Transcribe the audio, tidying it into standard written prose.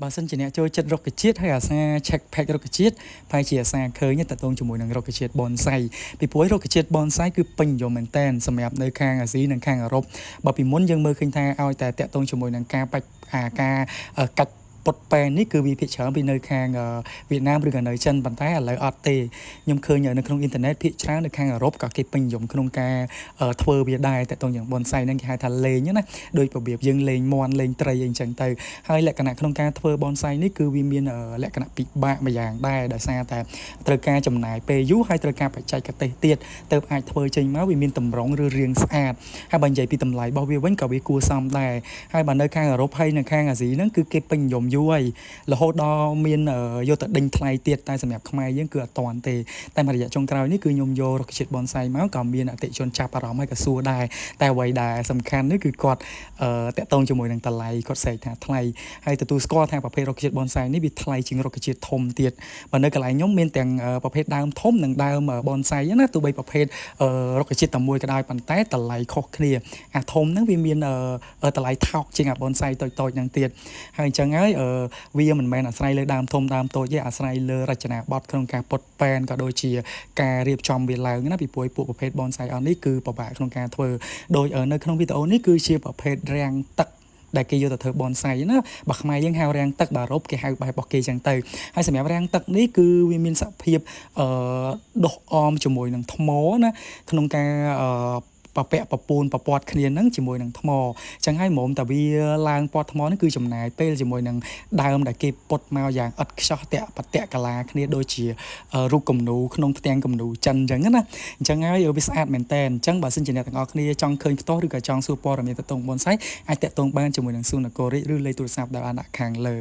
បើសិនជាអ្នកចូលចិត្តរុក្ខជាតិហើយអាសា check pack រុក្ខជាតិប្រហែលជាអាសាឃើញតើតងជាមួយនឹងរុក្ខជាតិ bonsai ពីព្រោះរុក្ខជាតិ bonsai គឺពេញនិយមមែនតើសម្រាប់នៅខាងអាស៊ីនិងខាងអឺរ៉ុបបើពីមុនយើងមើលឃើញថាឲ្យតែតកតងជាមួយនឹងការបាច់ការកាច់ពុតប៉ែននេះគឺវាភាគច្រើនពីនៅខាងវៀតណាមឬក៏នៅចិនប៉ុន្តែឥឡូវអត់ទេខ្ញុំឃើញនៅក្នុងអ៊ីនធឺណិតភាគច្រើននៅខាងអឺរ៉ុបក៏គេពេញនិយមក្នុងការធ្វើវាដែរតកតងយ៉ាង bonsai ហ្នឹងគេហៅថាលេងណាដោយរបៀបយើងលេងមាន់លេងត្រីអីចឹងទៅហើយលក្ខណៈក្នុងការធ្វើ bonsai នេះគឺវាមានលក្ខណៈពិបាកម្យ៉ាងដែរដោយសារតែត្រូវការចំណាយពេលយូរហើយត្រូវការបច្ចេកទេសទៀតទៅអាចធ្វើចេញមកវាមានតម្រង់ឬរាងស្អាតហើយបើនិយាយពីតម្លៃរបស់វាវិញក៏វាគួរសមដែរហើយបើនៅខាងអឺរ៉ុបហើយនៅខាងអាស៊ីហ្នឹងគឺគេពេញនិយមយូរហើយរហូតដល់មានយកទៅដេញថ្លៃទៀតតែសម្រាប់ខ្មែរយើងគឺអត់តាន់ទេតែមួយរយៈចុងក្រោយនេះគឺខ្ញុំយករុក្ខជាតិ bonsai មកក៏មានអតិថិជនចាប់អារម្មណ៍ហើយក៏សួរដែរតែអ្វីដែលសំខាន់នេះគឺគាត់តាក់ទងជាមួយនឹងតម្លៃគាត់ស្រែកថាថ្លៃហើយទទួលស្គាល់ថាប្រភេទរុក្ខជាតិ bonsai នេះវាថ្លៃជាងរុក្ខជាតិធំទៀតបើនៅកន្លែងខ្ញុំមានទាំងប្រភេទដើមធំនិងដើម bonsai ណាទោះបីប្រភេទរុក្ខជាតិតែមួយក៏ដោយប៉ុន្តែតម្លៃខុសគ្នាអាធំហ្នឹងវាមានតម្លៃថោកជាងអា bonsai តូចៗហ្នឹងទៀតហើយអញ្ចឹងហើយវាមិនមែនអាស្រ័យលើដើមធំដើមតូចទេអាស្រ័យលើរចនាបថក្នុងការពុតប៉ែនក៏ដូចជាការរៀបចំវាឡើងណាពីពួកប្រភេទ bonsai អស់នេះគឺពិបាកក្នុងការធ្វើដោយនៅក្នុងវីដេអូនេះគឺជាប្រភេទរាំងទឹកដែលគេយកទៅធ្វើ bonsai ណាបើខ្មែរយើងហៅរាំងទឹកបើអឺរ៉ុបគេហៅបែបរបស់គេចឹងទៅហើយសម្រាប់រាំងទឹកនេះគឺវាមានសភាពដុះអមជាមួយនឹងថ្មណាក្នុងការប្រពូនប្រព័ន្ធគ្នាហ្នឹងជាមួយនឹងថ្មអញ្ចឹងហើយហ្មងតែវាឡើងពណ៌ថ្មនេះគឺចំណាយពេលជាមួយនឹងដើមដែលគេពុតមកយ៉ាងឥតខ្ចោះតាក់បតាក់កាឡាគ្នាដូចជារូបគំនូក្នុងផ្ទាំងគំនូចិនអញ្ចឹងណាអញ្ចឹងហើយវាស្អាតមែនតើអញ្ចឹងបើសិនជាអ្នកទាំងអស់គ្នាចង់ឃើញផ្ទាល់ឬក៏ចង់សួរព័ត៌មានទៅតង bonsai អាចតាក់ទងបានជាមួយនឹងសួននគររាជឬលេខទូរស័ព្ទដែលបានដាក់ខាងលើ